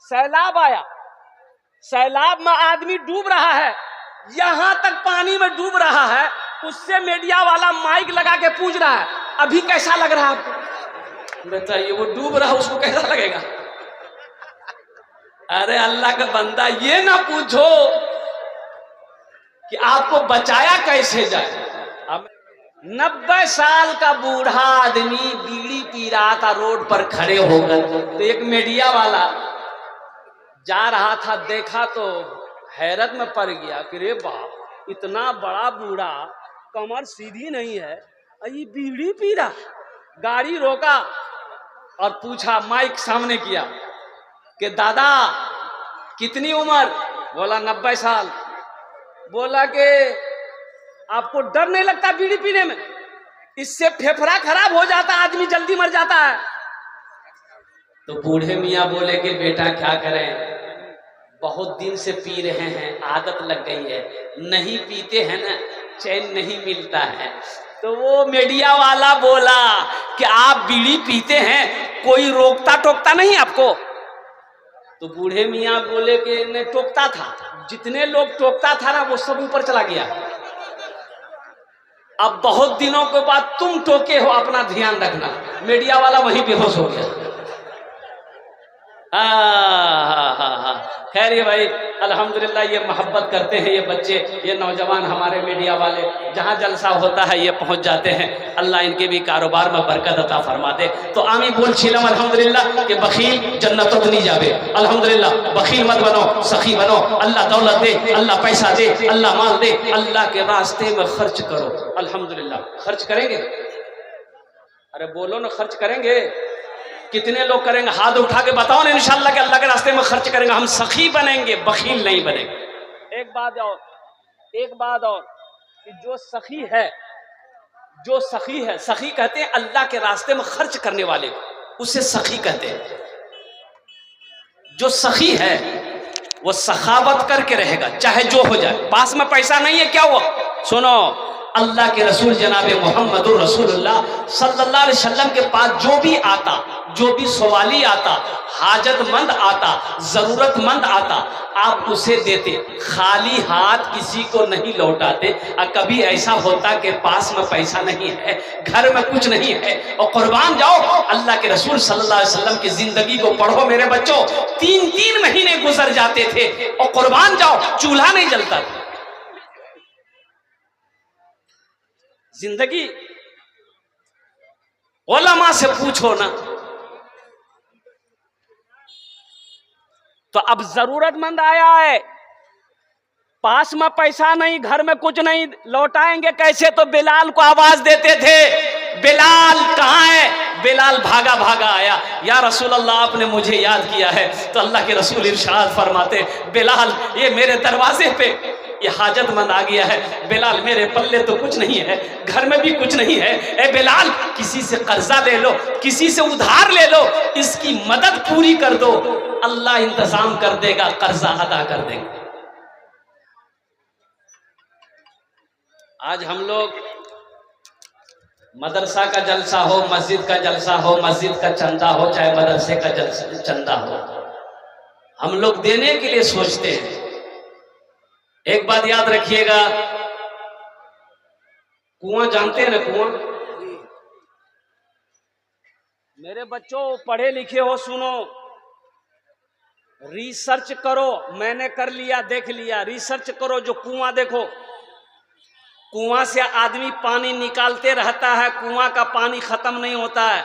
सैलाब आया, सैलाब में आदमी डूब रहा है, यहां तक पानी में डूब रहा है, उससे मीडिया वाला माइक लगा के पूछ रहा है अभी कैसा लग रहा है आपको? बताइए, वो डूब रहा है, उसको कैसा लगेगा? अरे अल्लाह का बंदा, ये ना पूछो कि आपको बचाया कैसे जाए। अब 90 साल का बूढ़ा आदमी बीड़ी पी रहा था रोड पर खड़े होकर, तो एक मीडिया वाला जा रहा था, देखा तो हैरत में पड़ गया कि रे बाप, इतना बड़ा बूढ़ा, कमर सीधी नहीं है, ये बीड़ी पी रहा। गाड़ी रोका और पूछा, माइक सामने किया कि दादा कितनी उम्र? बोला 90 साल। बोला कि आपको डर नहीं लगता बीड़ी पीने में? इससे फेफड़ा खराब हो जाता, आदमी जल्दी मर जाता है। तो बूढ़े मियाँ बोले कि बेटा क्या करें, बहुत दिन से पी रहे हैं, आदत लग गई है, नहीं पीते हैं ना चैन नहीं मिलता है। तो वो मीडिया वाला बोला कि आप बीड़ी पीते हैं, कोई रोकता टोकता नहीं आपको? तो बूढ़े मियाँ बोले कि नहीं टोकता था, जितने लोग टोकता था ना वो सब ऊपर चला गया, अब बहुत दिनों के बाद तुम टोके हो, अपना ध्यान रखना। मीडिया वाला वहीं बेहोश हो गया। खैर ये भाई अल्हम्दुलिल्लाह, ये मोहब्बत करते हैं ये बच्चे, ये नौजवान हमारे मीडिया वाले, जहाँ जलसा होता है ये पहुँच जाते हैं। अल्लाह इनके भी कारोबार में बरकत अता फरमा दे। तो आमी बोल छिलम अल्हम्दुलिल्लाह कि बखील जन्नत नहीं जावे। अल्हम्दुलिल्लाह बखील मत बनो, सखी बनो। अल्लाह दौलत दे, अल्लाह पैसा दे, अल्लाह माल दे, अल्लाह के रास्ते में खर्च करो। अल्हम्दुलिल्लाह खर्च करेंगे? अरे बोलो ना, खर्च करेंगे? कितने लोग करेंगे? हाथ उठा के बताओ ना, इंशाअल्लाह कि अल्लाह के रास्ते में खर्च करेंगे। हम सखी बनेंगे, बखील नहीं बनेंगे। एक बात और कि जो सखी है, सखी कहते हैं अल्लाह के रास्ते में खर्च करने वाले को, उसे सखी कहते हैं। जो सखी है वो सखावत करके रहेगा, चाहे जो हो जाए। पास में पैसा नहीं है, क्या हुआ? सुनो, अल्लाह के रसूल जनाबे मोहम्मदुर रसूलुल्लाह सल्लल्लाहु अलैहि वसल्लम के पास जो भी आता, जो भी सवाली आता, हाजतमंद आता, जरूरतमंद आता, आप उसे देते, खाली हाथ किसी को नहीं लौटाते। और कभी ऐसा होता कि पास में पैसा नहीं है, घर में कुछ नहीं है, और कुर्बान जाओ, अल्लाह के रसूल सल्लल्लाहु अलैहि वसल्लम की जिंदगी को पढ़ो मेरे बच्चों, 3-3 महीने गुजर जाते थे, और कुर्बान जाओ, चूल्हा नहीं जलता था। जिंदगी उलमा से पूछो ना। तो अब जरूरतमंद आया है, पास में पैसा नहीं, घर में कुछ नहीं, लौटाएंगे कैसे? तो बिलाल को आवाज देते थे, बिलाल कहाँ है? बिलाल भागा भागा आया, या रसूल अल्लाह आपने मुझे याद किया है। तो अल्लाह के रसूल इरशाद फरमाते, बिलाल ये मेरे दरवाजे पे ये हाजतमंद आ गया है। बिलाल मेरे पल्ले तो कुछ नहीं है, घर में भी कुछ नहीं है, ए बिलाल किसी से कर्जा ले लो, किसी से उधार ले लो, इसकी मदद पूरी कर दो, अल्लाह इंतजाम कर देगा, कर्जा अदा कर देगा। आज हम लोग मदरसा का जलसा हो, मस्जिद का जलसा हो, मस्जिद का चंदा हो, चाहे मदरसे का चंदा हो, हम लोग देने के लिए सोचते हैं। एक बात याद रखिएगा, कुआं जानते हैं ना? कुआं, मेरे बच्चों पढ़े लिखे हो, सुनो, रिसर्च करो। मैंने कर लिया, देख लिया, रिसर्च करो। जो कुआं देखो, कुआं से आदमी पानी निकालते रहता है, कुआं का पानी खत्म नहीं होता है,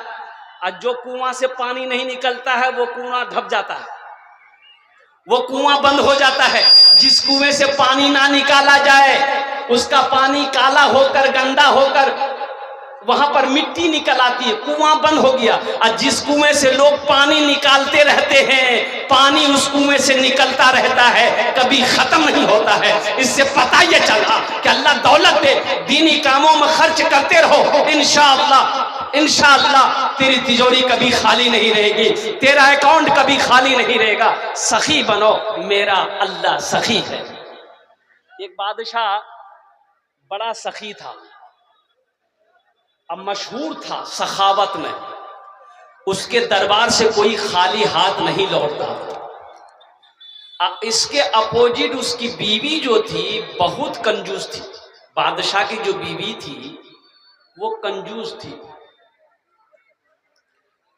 और जो कुआं से पानी नहीं निकलता है वो कुआं ढप जाता है, वो कुआं बंद हो जाता है। जिस कुएं से पानी ना निकाला जाए उसका पानी काला होकर, गंदा होकर, वहां पर मिट्टी निकल आती है, कुआं बंद हो गया। और जिस कुएं से लोग पानी निकालते रहते हैं, पानी उस कुएं से निकलता रहता है, कभी खत्म नहीं होता है। इससे पता यह चला कि अल्लाह दौलत दे, दीनी कामों में खर्च करते रहो, इंशाअल्लाह तेरी तिजोरी कभी खाली नहीं रहेगी, तेरा अकाउंट कभी खाली नहीं रहेगा। सखी बनो, मेरा अल्लाह सखी है। एक बादशाह बड़ा सखी था, अब मशहूर था सखावत में, उसके दरबार से कोई खाली हाथ नहीं लौटता। इसके अपोजिट उसकी बीवी जो थी बहुत कंजूस थी। बादशाह की जो बीवी थी वो कंजूस थी।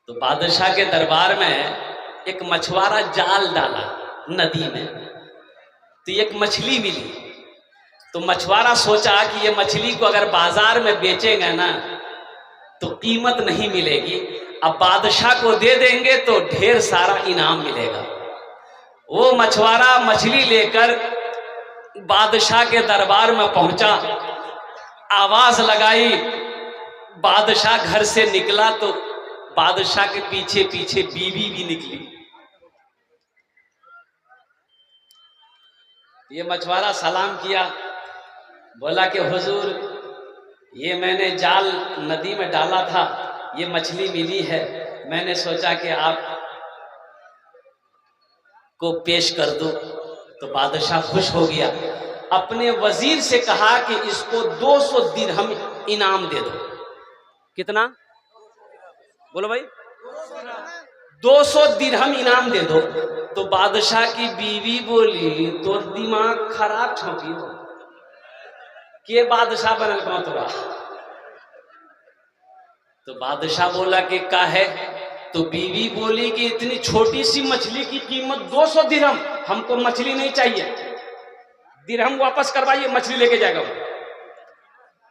तो बादशाह के दरबार में एक मछुआरा जाल डाला नदी में, तो एक मछली मिली। तो मछुआरा सोचा कि ये मछली को अगर बाजार में बेचेंगे ना तो कीमत नहीं मिलेगी, अब बादशाह को दे देंगे तो ढेर सारा इनाम मिलेगा। वो मछुआरा मछली लेकर बादशाह के दरबार में पहुंचा, आवाज लगाई, बादशाह घर से निकला तो बादशाह के पीछे पीछे बीवी भी निकली। ये मछुआरा सलाम किया, बोला कि हुजूर ये मैंने जाल नदी में डाला था, ये मछली मिली है, मैंने सोचा कि आप को पेश कर दो। तो बादशाह खुश हो गया, अपने वजीर से कहा कि इसको 200 दिरहम इनाम दे दो। कितना बोलो भाई? 200 दिरहम इनाम दे दो। तो बादशाह की बीवी बोली तो दिमाग खराब छौकी हो के बादशाह बनल कौन तोरा? तो बादशाह बोला कि का है? तो बीवी बोली कि इतनी छोटी सी मछली की कीमत 200 दिरहम, हमको मछली नहीं चाहिए, दिरहम वापस करवाइए, मछली लेके जाएगा वो।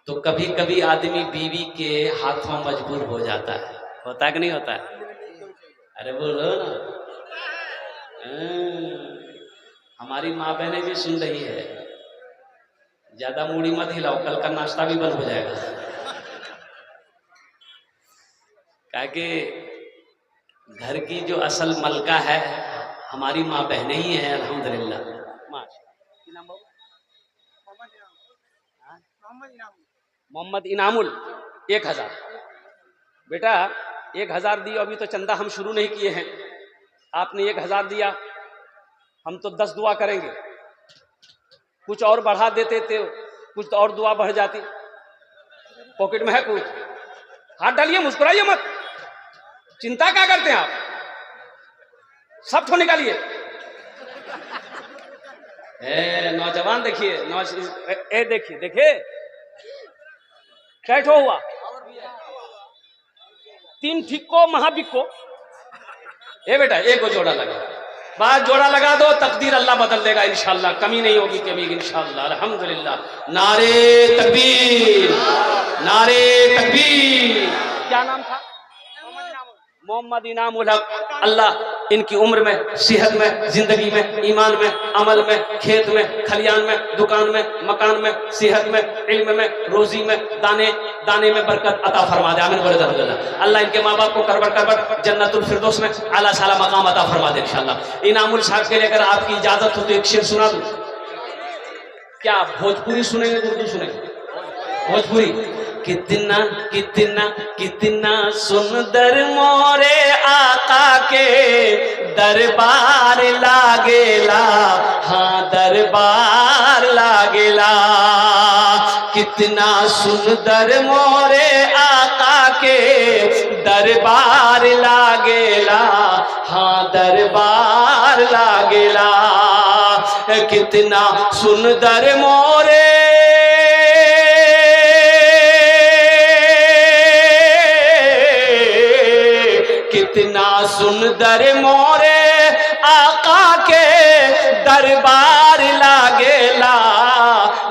तो कभी कभी आदमी बीवी के हाथों मजबूर हो जाता है, होता है कि नहीं होता है? अरे बोलो ना, हमारी माँ बहनें भी सुन रही है, ज्यादा मूड़ी मत हिलाओ, कल का नाश्ता भी बंद हो जाएगा। क्या कि घर की जो असल मलका है हमारी माँ बहनें ही हैं, अल्हम्दुलिल्लाह। मोहम्मद इनामुल 1000 बेटा 1000 दियो, अभी तो चंदा हम शुरू नहीं किए हैं, आपने 1000 दिया, हम तो 10 दुआ करेंगे, कुछ और बढ़ा देते थे, कुछ तो और दुआ बढ़ जाती। पॉकेट में है कुछ, हाथ डालिए, मुस्कुराइए मत, चिंता क्या करते हैं आप, सब तो निकालिए। नौजवान देखिए, देखिए देखिए कैठो हुआ, 3 ठिक्को महाबिक्को। ए बेटा एक को जोड़ा लगा, बात जोड़ा लगा दो, तकदीर अल्लाह बदल देगा इंशाल्लाह, कमी नहीं होगी कभी इंशाल्लाह। अल्हम्दुलिल्लाह, नारे तकबीर, नारे तकबीर। क्या नाम था? मोहम्मद इनामुल हक। अल्लाह इनकी उम्र में, सेहत में, जिंदगी में, ईमान में, अमल में, खेत में, खलियान में, दुकान में, मकान में, सेहत में, इल्म में, रोजी में, दाने दाने में बरकत अता फरमा दे। आमीन बोले अल्हम्दुलिल्लाह। अल्लाह इनके माँ बाप को करबर करबर जन्नतुल फिरदौस में आला साला मकाम अता फरमा दे इंशाल्लाह। इनामुल साहब के लिए अगर आपकी इजाजत हो तो एक शेर सुना दूं। क्या भोजपुरी सुनेंगे, उर्दू सुनेंगे? भोजपुरी। कितना कितना कितना सुंदर मोरे आका के दरबार लागेला, हाँ दरबार लागेला। कितना सुंदर मोरे आका के दरबार लागेला, हाँ दरबार लागेला। कितना सुंदर मोरे कितना सुंदर मोरे आका के दरबार लागेला।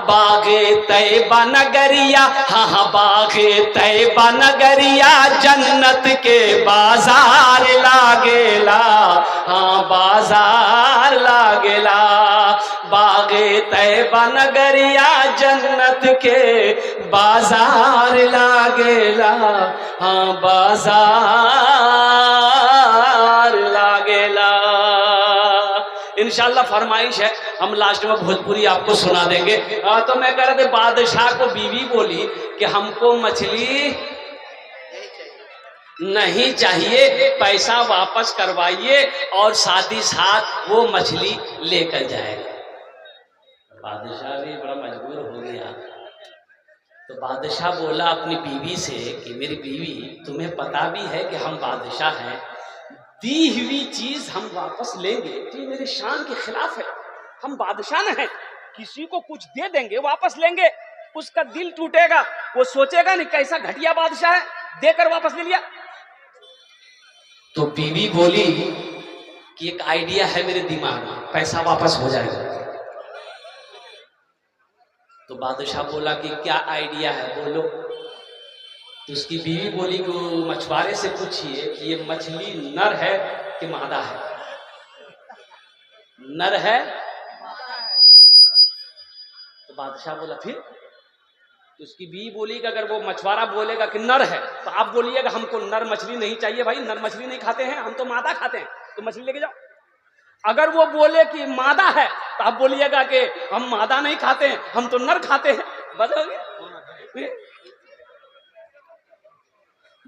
बागे तैबा नगरिया, हाँ बागे तैबा नगरिया जन्नत के बाजार लागेला, हाँ बाजार लागेला। बागे तैबा नगरिया जन्नत के बाजार लागेला, हाँ बाजार लागेला। इंशाल्लाह फरमाइश है, हम लास्ट में भोजपुरी आपको सुना देंगे। तो मैं कह रहा था, बादशाह को बीवी बोली कि हमको मछली नहीं चाहिए, पैसा वापस करवाइए और साथ ही साथ वो मछली लेकर जाएगा। बादशाह भी बड़ा मजबूर हो गया। तो बादशाह बोला अपनी बीवी से कि मेरी बीवी, तुम्हें पता भी है कि हम बादशाह हैं, दी हुई चीज हम वापस लेंगे तो ये मेरे शान के खिलाफ है। हम बादशाह न हैं, किसी को कुछ दे देंगे वापस लेंगे, उसका दिल टूटेगा, वो सोचेगा नहीं कैसा घटिया बादशाह है, देकर वापस ले लिया। तो बीवी बोली कि एक आइडिया है मेरे दिमाग में, पैसा वापस हो जाएगा। तो बादशाह बोला कि क्या आइडिया है, बोलो। तो उसकी बीवी बोली कि मछुआरे से पूछिए कि ये मछली नर है कि मादा है। नर है। तो बादशाह बोला फिर। तो उसकी बीवी बोली कि अगर वो मछुआरा बोलेगा कि नर है तो आप बोलिएगा हमको नर मछली नहीं चाहिए भाई, नर मछली नहीं खाते हैं हम, तो मादा खाते हैं, तो मछली लेके जाओ। अगर वो बोले कि मादा है तो आप बोलिएगा कि हम मादा नहीं खाते हैं, हम तो नर खाते हैं। बताओगे?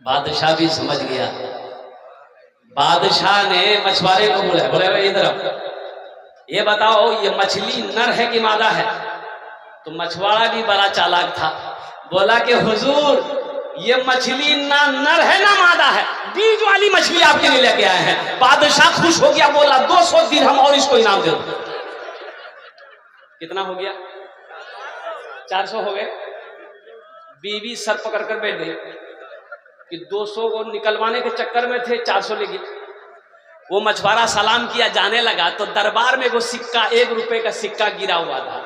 बादशाह भी समझ गया। बादशाह ने मछुआरे को बोला, बोले इधर ये बताओ ये मछली नर है कि मादा है। तो मछुआरा भी बड़ा चालाक था, बोला कि हुजूर ये मछली ना नर है ना मादा है, बीज वाली मछली आपके लिए लेके आए हैं। बादशाह खुश हो गया, बोला 200 दिरहम और इसको इनाम दे दो। कितना हो गया? 400 हो गए। बीवी सर पकड़ कर बैठ गई कि 200 को निकलवाने के चक्कर में थे, 400 ले गए। वो मछुआरा सलाम किया, जाने लगा तो दरबार में वो सिक्का, 1 रुपए का सिक्का गिरा हुआ था।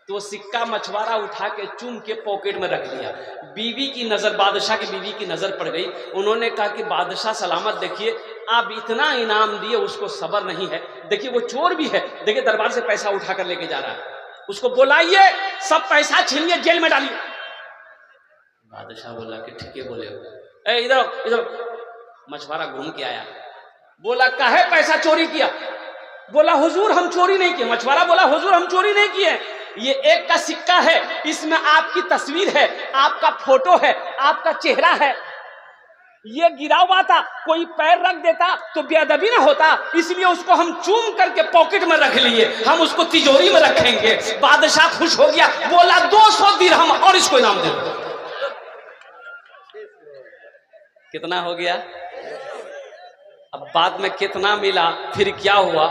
तो वो सिक्का मछुआरा उठा के चूम के पॉकेट में रख लिया। बीवी की नजर, बादशाह की बीवी की नजर पड़ गई। उन्होंने कहा कि बादशाह सलामत, देखिए आप इतना इनाम दिए, उसको सब्र नहीं है, देखिए वो चोर भी है, देखिए दरबार से पैसा उठा कर लेके जा रहा है, उसको बुलाइए, सब पैसा छीनिए, जेल में डालिए। बादशाह बोला कि ठीक है, बोले ए इधर इधर। मछुआरा घूम के आया, बोला काहे पैसा चोरी किया? बोला हुजूर हम चोरी नहीं किए। मछुआरा बोला हुजूर हम चोरी नहीं किए, ये 1 का सिक्का है, इसमें आपकी तस्वीर है, आपका फोटो है, आपका चेहरा है, ये गिरा हुआ था, कोई पैर रख देता तो बेअदबी ना होता, इसलिए उसको हम चूम करके पॉकेट में रख लिए, हम उसको तिजोरी में रखेंगे। बादशाह खुश हो गया, बोला 200 दिरहम और इसको इनाम दे दो। कितना हो गया? अब बाद में कितना मिला, फिर क्या हुआ,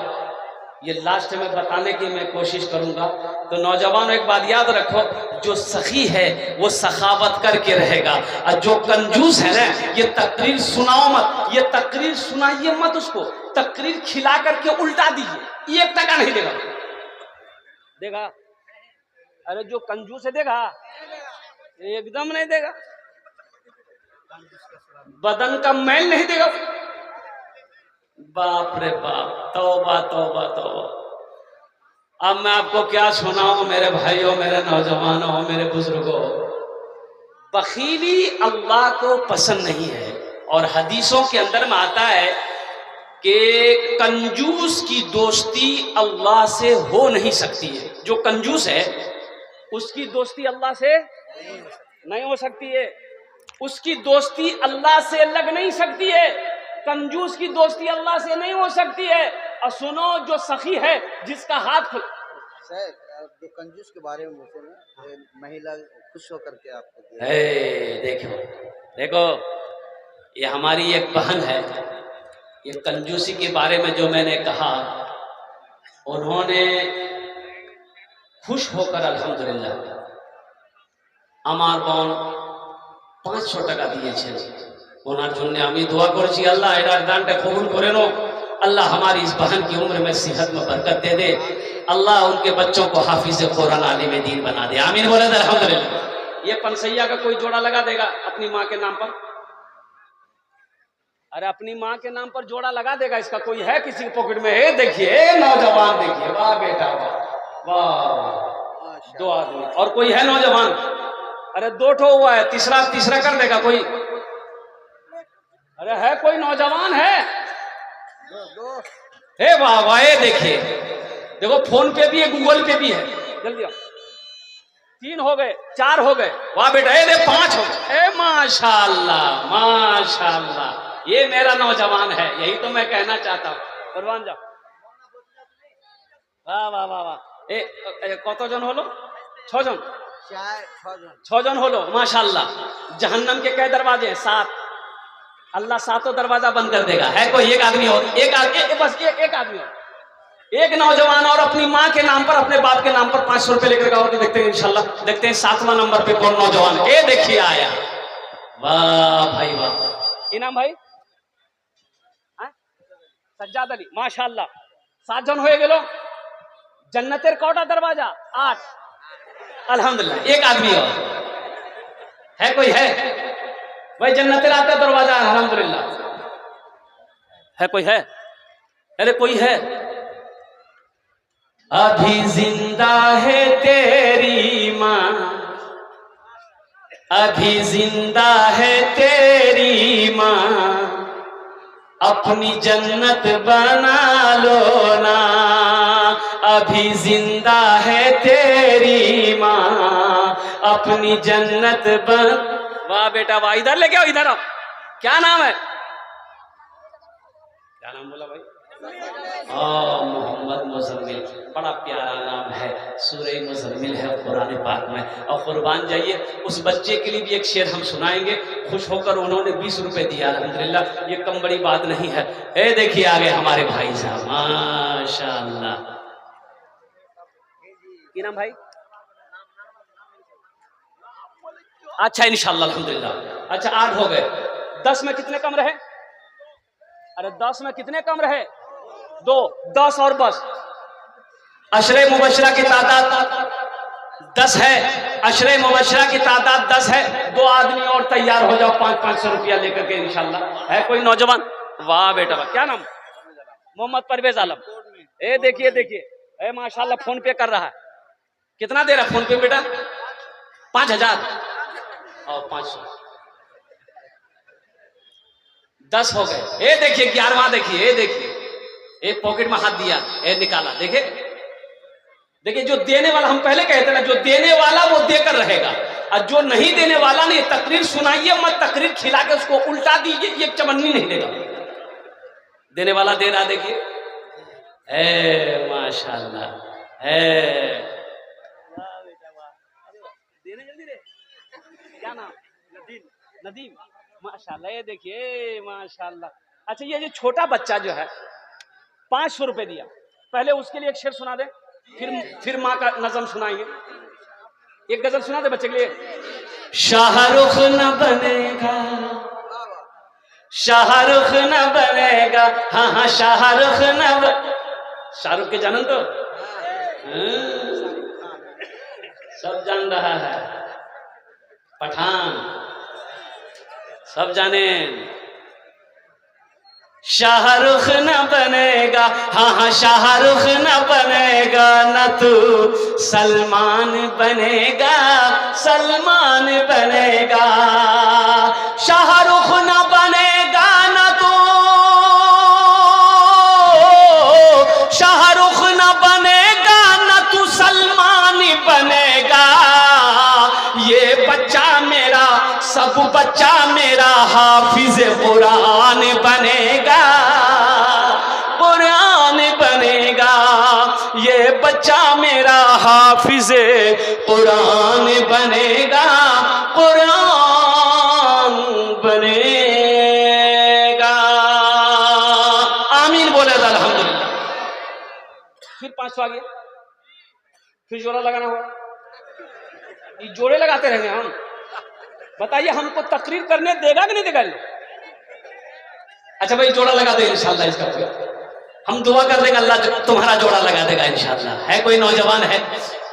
ये लास्ट में बताने की मैं कोशिश करूंगा। तो नौजवानों एक बात याद रखो, जो सखी है वो सखावत करके रहेगा, और जो कंजूस है ना, ये तकरीर सुनाओ मत, ये तकरीर सुनाइए मत, उसको तकरीर खिला करके उल्टा दीजिए, 1 टका नहीं देगा। देगा? अरे जो कंजूस है देगा? एकदम नहीं देगा। बदन का मैल नहीं देगा। बाप रे बाप, तौबा तौबा तौबा। अब मैं आपको क्या सुनाऊं मेरे भाइयों, मेरे नौजवानों, मेरे बुजुर्गों। बखीली अल्लाह को पसंद नहीं है, और हदीसों के अंदर में आता है कि कंजूस की दोस्ती अल्लाह से हो नहीं सकती है। जो कंजूस है उसकी दोस्ती अल्लाह से नहीं हो सकती है, उसकी दोस्ती अल्लाह से लग नहीं सकती है, कंजूस की दोस्ती अल्लाह से नहीं हो सकती है। और सुनो, जो सखी है जिसका हाथ सर, जो कंजूस के बारे में बोलते हैं, महिला खुश होकर के आपको देखो देखो, ये हमारी एक बहन है, ये कंजूसी के बारे में जो मैंने कहा, उन्होंने खुश होकर अल्हम्दुलिल्लाह আমার বোন 500 টাকা দিয়েছেন। ওনার জন্য আমি দোয়া করছি, আল্লাহ এর দানটা কবুল করে নো, अल्लाह हमारी इस बहन की उम्र में सेहत में बरकत दे दे, अल्लाह उनके बच्चों को हाफिज कुरान आलिम दीन बना दे, आमीन बोले अल्हम्दुलिल्लाह। ये पनसैया का कोई जोड़ा लगा देगा अपनी माँ के नाम पर? अरे अपनी माँ के नाम पर जोड़ा लगा देगा, इसका कोई है किसी के पॉकेट में? देखिए नौजवान, देखिए वाह बेटा वाह वाह, 2 आदमी और कोई है नौजवान? अरे 2 ठो हुआ है, तीसरा कर देगा कोई? अरे है कोई नौजवान है? हे वाह वाह, देखिए देखो, फोन पे भी है, गूगल पे भी है, जल्दी आओ। 3 हो गए, 4 हो गए, वाह बेटा, 5 हो गए, माशाल्लाह माशाल्लाह, ये मेरा नौजवान है, यही तो मैं कहना चाहता हूँ। परवान जाओ, वाह वाह वाह वाह। कतजन हलो? 6 जन, 6 जन हलो, माशाल्लाह। जहन्नम के कई दरवाजे हैं? 7। अल्लाह सातों दरवाजा बंद कर देगा। है कोई एक आदमी और, एक आदमी और, एक नौजवान और अपनी माँ के नाम पर, अपने बाप के नाम पर 500 रुपए लेकर आओ तो देखते हैं इंशाल्लाह। देखते हैं 7वां नंबर पे कौन नौजवान। ये देखिए आया, वाह भाई वाह। इनाम भाई सज्जाद अली, माशाल्लाह। 7 जन हो गेलो। जन्नतेर कौटा दरवाजा 8, अल्हम्दुलिल्लाह। एक आदमी और है, कोई है भाई? जन्नतेर 8 दरवाजा, अल्हम्दुलिल्लाह। है कोई है? अरे कोई है? अभी जिंदा है तेरी माँ, अभी जिंदा है तेरी माँ, अपनी जन्नत बना लो ना, अभी जिंदा है तेरी माँ, अपनी जन्नत बन। वाह बेटा वाह, इधर लेके आओ, इधर आओ। क्या नाम है? क्या नाम बोला भाई? मोहम्मद मुज़म्मिल। बड़ा प्यारा नाम है, सूरह मुज़म्मिल है कुरान पाक में। और कुर्बान जाइए, उस बच्चे के लिए भी एक शेर हम सुनाएंगे। खुश होकर उन्होंने 20 रुपए दिया, अल्हम्दुलिल्लाह। ये कम बड़ी बात नहीं है। ए देखिए आगे हमारे भाई साहब, माशाअल्लाह। क्या नाम भाई? अच्छा इंशाअल्लाह, अल्हम्दुलिल्लाह। अच्छा 8 हो गए। 10 में कितने कम रहे? अरे 10 में कितने कम रहे? 2, 10 और बस। अशरे मुबशरा की तादाद 10 है, अशरे मुबशरा की तादाद 10 है। 2 आदमी और तैयार हो जाओ 500 रुपया लेकर के इंशाल्लाह। है कोई नौजवान? वाह बेटा वाह। क्या नाम? मोहम्मद परवेज आलम। ए देखिए देखिए, ए माशाल्लाह फोन पे कर रहा है। कितना दे रहा फोन पे बेटा? 5000 और 500, 10 हो गए। ये देखिए 11वां, देखिए ये देखिए, एक पॉकेट में हाथ दिया, ये निकाला। देखिए देखिए, जो देने वाला, हम पहले कहते ना, जो देने वाला वो देकर रहेगा, और जो नहीं देने वाला नहीं। तकरीर सुनाइए मत, तकरीर खिला के उसको उल्टा दीजिए, ये चवन्नी नहीं देगा। देने वाला दे रहा, देखिए है, माशाल्लाह है। देने जल्दी रे। क्या नाम? नदीम। माशाल्लाह, ये देखिए माशाल्लाह। अच्छा ये जो छोटा बच्चा जो है 500 रुपए दिया, पहले उसके लिए एक शेर सुना दे, फिर माँ का नज़म सुनाएंगे। एक गजल सुना दे बच्चे के लिए। शाहरुख न बनेगा, शाहरुख न बनेगा, हाँ हाँ शाहरुख न शाहरुख के जानन तो सब जान रहा है, पठान सब जाने। शाहरुख न बनेगा, हाँ हाँ शाहरुख न बनेगा, न तू सलमान बनेगा, सलमान बनेगा। शाहरुख न बनेगा, न तू शाहरुख न बनेगा, न तू सलमान बनेगा। ये बच्चा मेरा, सब बच्चा मेरा हाफिज कुरान बनेगा, कुरान बनेगा। ये बच्चा मेरा हाफिज कुरान बनेगा, कुरान बनेगा। आमीन बोले तो अल्हम्दुलिल्लाह। फिर 500 आ गया, फिर जोड़ा लगाना होगा। ये जोड़े लगाते रहेंगे हम। बताइए हमको तकरीर करने देगा कि नहीं देगा? अच्छा भाई जोड़ा लगा दे इंशाल्लाह। इसका हम दुआ कर देंगे, अल्लाह तुम्हारा जोड़ा लगा देगा इंशाल्लाह। है कोई नौजवान है?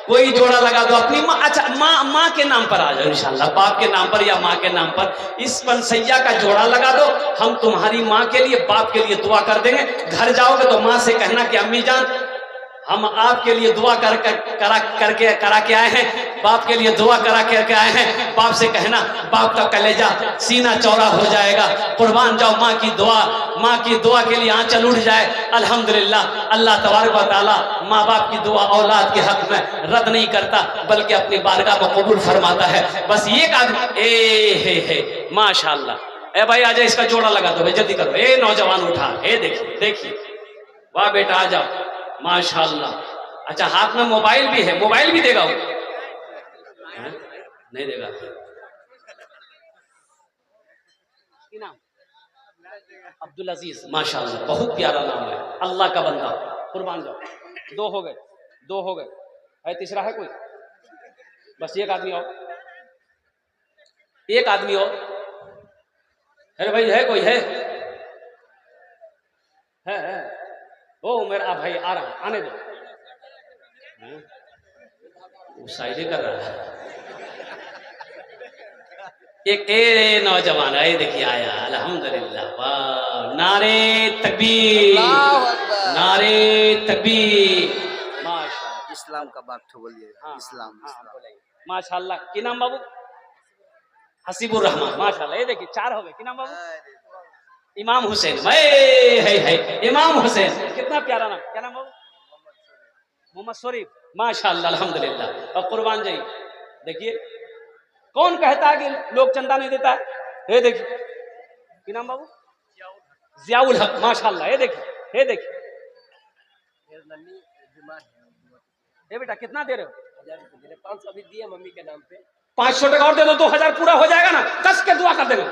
कोई जोड़ा लगा दो अपनी माँ। अच्छा माँ के नाम पर आ जाओ इंशाल्लाह, बाप के नाम पर या माँ के नाम पर इस पंसैया का जोड़ा लगा दो। हम तुम्हारी माँ के लिए, बाप के लिए दुआ कर देंगे। घर जाओगे तो माँ से कहना कि अम्मी जान हम आपके लिए दुआ करा के आए हैं, बाप के लिए दुआ करा के आए हैं। बाप से कहना बाप का कलेजा सीना चौड़ा हो जाएगा। कुर्बान जाओ माँ की दुआ के लिए आंचल उठ जाए। अल्हम्दुलिल्लाह अल्लाह तबारक व तआला माँ बाप की दुआ औलाद के हक में रद्द नहीं करता, बल्कि अपनी बारगाह में कबूल फरमाता है। बस एक आदमी हे माशाअल्लाह। ए भाई आजा, इसका जोड़ा लगा दो भाई, जल्दी करो। ए नौजवान उठा, ए देखिए देखिए, वाह बेटा आ जाओ माशाअल्लाह। अच्छा हाथ में मोबाइल भी है, मोबाइल भी देगा वो? नहीं देगा। नाम अब्दुल अजीज, माशाल्लाह बहुत प्यारा नाम है, अल्लाह का बंदा, कुर्बान जाओ। दो हो गए, दो हो गए, है तीसरा है कोई? बस एक आदमी और, एक आदमी और। अरे भाई है कोई? है? ओ मेरा भाई आ रहा, आने दो। वो शायरी कर रहा है। एक ए नौजवान है, देखिए आया, अल्हम्दुलिल्लाह, वाह, नारे तकबीर, नारे तकबीर, माशाअल्लाह। इस्लाम का बात तो बोलिए। हाँ, इस्लाम, हाँ, इस्लाम। बोलिए। माशाअल्लाह। की नाम बाबू? हसीबुर रहमान, माशाअल्लाह। ये देखिए 4 हो गए। की नाम बाबू? इमाम हुसैन, है इमाम हुसैन, कितना प्यारा नाम। क्या नाम बाबू? मोहम्मद शरीफ, माशाअल्लाह, अल्हम्दुलिल्लाह। और कुर्बान जाइए, देखिए कौन कहता है कि लोग चंदा नहीं देता है? ये देखिए, की नाम बाबू? जियाउल हक, माशाअल्लाह। ये देखिए, ये बेटा कितना दे रहे हो? 500 अभी दिए मम्मी के नाम पे। 500 टका और दे दो, 2000 पूरा हो जाएगा ना। 10 के दुआ कर देना,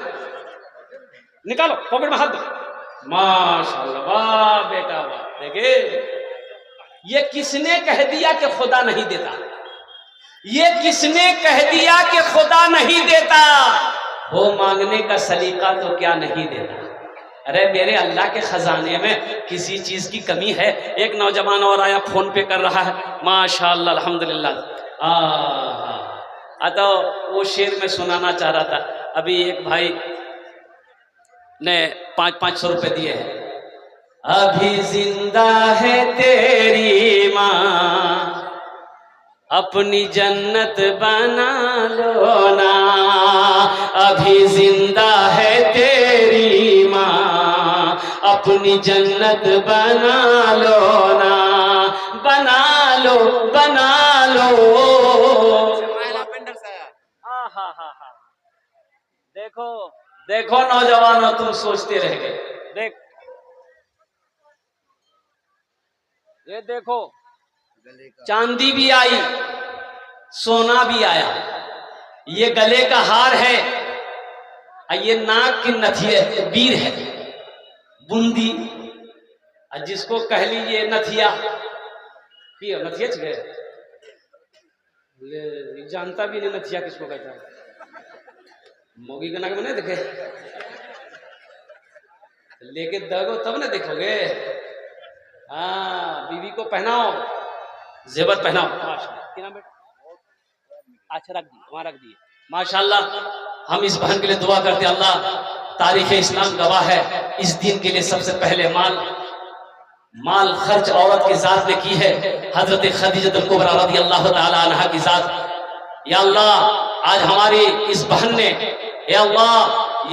निकालो पॉकेट में हाथ दो। माशाअल्लाह, वाह बेटा वाह। देखिए ये किसने कह दिया कि खुदा नहीं देता? ये किसने कह दिया कि खुदा नहीं देता? वो मांगने का सलीका तो क्या नहीं देता? अरे मेरे अल्लाह के खजाने में किसी चीज की कमी है? एक नौजवान और आया, फोन पे कर रहा है, माशाअल्लाह, अल्हम्दुलिल्लाह। तो वो शेर में सुनाना चाह रहा था। अभी एक भाई ने 500 रुपए दिए हैं। अभी जिंदा है तेरी माँ, अपनी जन्नत बना लो ना। अभी जिंदा है तेरी माँ, अपनी जन्नत बना लो ना। बना लो, बना लो। हा। देखो देखो नौजवानों, तुम सोचते रह गए। देख, ये देखो, चांदी भी आई, सोना भी आया। ये गले का हार है, ये नाक की नथिया बीर है, बूंदी, जिसको कह लीजिए नथिया। नथिया गए, जानता भी नहीं नथिया किसको कहता है। मोगी के नाक में नहीं देखे, लेके दगो तब ना देखोगे। हाँ, बीवी को पहनाओ, जेवर पहनाओ। अच्छा रख दिए, वहां रख दिए, माशाल्लाह। हम इस बहन के लिए दुआ करते हैं, अल्लाह, तारीख इस्लाम गवाह है, इस दिन के लिए सबसे पहले माल खर्च औरत की जात ने की है, हजरत खदीजतुल कुबरा रज़ियल्लाहु ताला अन्हा की जात। या अल्लाह, आज हमारी इस बहन ने, या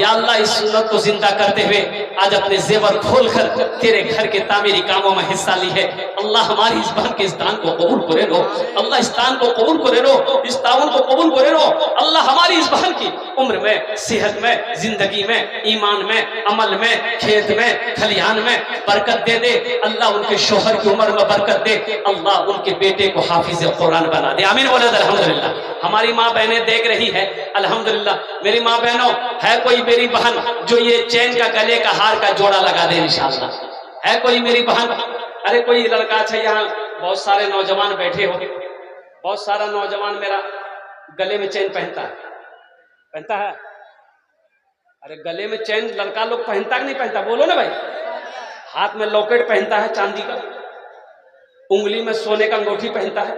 अल्लाह, इस सुन्नत को जिंदा करते हुए आज अपने जेवर खोलकर तेरे घर के तामीरी कामों में हिस्सा ली है। अल्लाह, हमारी इस बहन के इस दान को कबूल करे लो। अल्लाह, इस दान को कबूल करे लो, इस ताउन को कबूल करे लो। अल्लाह, हमारी इस बहन की उम्र में, सेहत में, जिंदगी में, ईमान में, अमल में, खेत में, खलिहान में बरकत दे दे। अल्लाह, उनके शोहर की उम्र में बरकत दे। अल्लाह, उनके बेटे को हाफिज कुरान बना दे। आमीन बोले अल्हम्दुलिल्लाह। हमारी माँ बहनें देख रही है, अल्हम्दुलिल्लाह। मेरी माँ बहनों, है कोई मेरी बहन जो ये चैन का, गले का हार का जोड़ा लगा दे इंशाअल्लाह? है कोई मेरी बहन? अरे कोई लड़का, अच्छा यहाँ बहुत सारे नौजवान बैठे हो, बहुत सारा नौजवान मेरा गले में चैन पहनता है। अरे गले में चैन लड़का लोग पहनता कि नहीं पहनता? बोलो ना भाई। हाथ में लॉकेट पहनता है चांदी का, उंगली में सोने का अंगूठी पहनता है।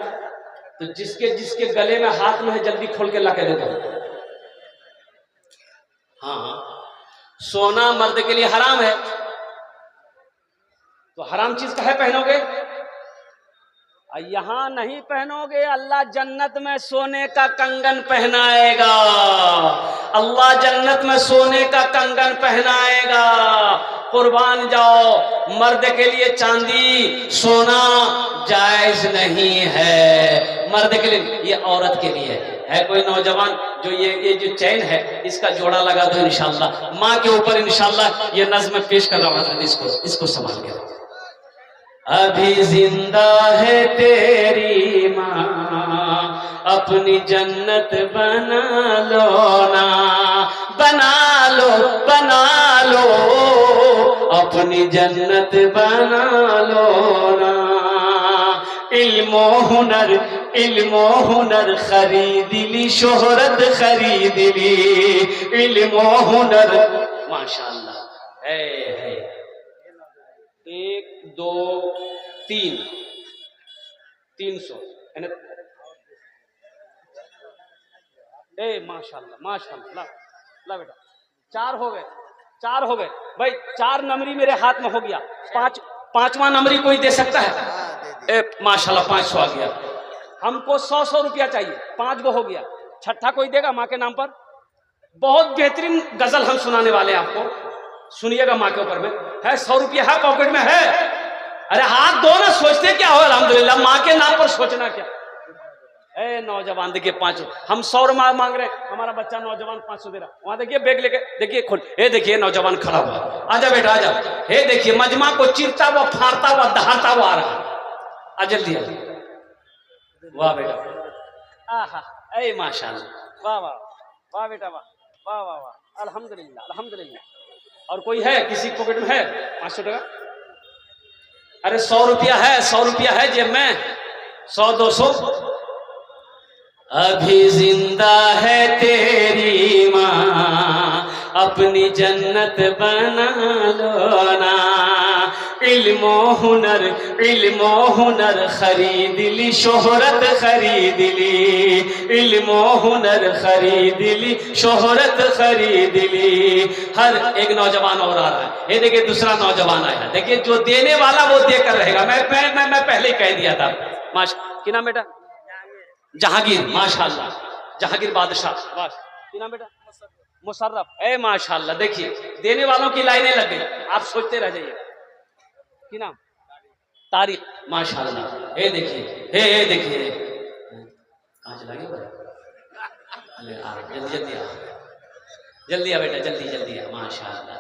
तो जिसके गले में हाथ में है, जल्दी खोल के ला के दे दो। हाँ, सोना मर्द के लिए हराम है, तो हराम चीज काहे पहनोगे? यहां नहीं पहनोगे, अल्लाह जन्नत में सोने का कंगन पहनाएगा। अल्लाह जन्नत में सोने का कंगन पहनाएगा। कुर्बान जाओ, मर्द के लिए चांदी सोना जायज नहीं है, मर्द के लिए, ये औरत के लिए है। कोई नौजवान जो ये जो चैन है, इसका जोड़ा लगा दो इंशाअल्लाह। माँ के ऊपर इंशाअल्लाह ये नज़्म पेश कर रहा हूँ, इसको संभाल के। अभी जिंदा है तेरी माँ, अपनी जन्नत बना लो ना। बना लो, बना लो, अपनी जन्नत बना लो ना। इल्मो हुनर खरीद ली, शोहरत खरीद ली, इल्मो हुनर। माशाअल्लाह है। 1 2 3 300 माशाअल्लाह ला बेटा, 4 हो गए भाई। 4 नंबरी मेरे हाथ में हो गया। 5वां नंबरी कोई दे सकता है? माशाअल्लाह 500 आ गया। हमको 100 रुपया चाहिए, 5 गो हो गया। छठा कोई देगा माँ के नाम पर? बहुत बेहतरीन गजल हम सुनाने वाले हैं आपको, सुनिएगा। माँ के ऊपर में है 100 रुपया है, पॉकेट में है। अरे हाथ दो ना, सोचते क्या हो? अल्हम्दुलिल्लाह, माँ के नाम पर सोचना क्या। ए नौजवान देखिए 500, हम 100 मांग रहे, हमारा बच्चा नौजवान 500 दे रहा। वहां देखिए बैग लेके, देखिए खुद, ये देखिए नौजवान खड़ा हुआ। आजा बेटा आजा। ये देखिए मजमा को चीरता हुआ, फाड़ता हुआ, दहाड़ता हुआ आ रहा। आ जल्दी आ। वाह बेटा, आहा, ए माशाअल्लाह, वाह वाह वाह बेटा, वाह वाह वाह वाह, अल्हम्दुलिल्लाह अल्हम्दुलिल्लाह। और कोई है किसी पॉकेट में है 500 टका? अरे 100 रुपया है, 100 रुपया है जेब में, 100 200। अभी जिंदा है तेरी माँ, अपनी जन्नत बना लो ना। इल्मो हुनर खरीद ली, शोहरत खरीद ली, इल्मो हुनर खरीद ली, शोहरत खरीद ली। हर एक नौजवान और आ रहा है। ये देखिए दूसरा नौजवान आया। देखिए जो देने वाला वो देकर रहेगा। मैं पहले ही कह दिया था। क्या नाम बेटा? जहांगीर, माशाअल्लाह, जहांगीर बादशाह। क्या नाम बेटा? मुशर्रफ। ए माशाअल्लाह, देखिए देने वालों की लाइनें लग गई, आप सोचते रह जाइए। क्या नाम? तारिक, माशाअल्लाह। ये देखिए, ये देखिए, कहाँ चला गया? जल्दी आ, जल्दी आ बेटा, जल्दी आ, माशाअल्लाह।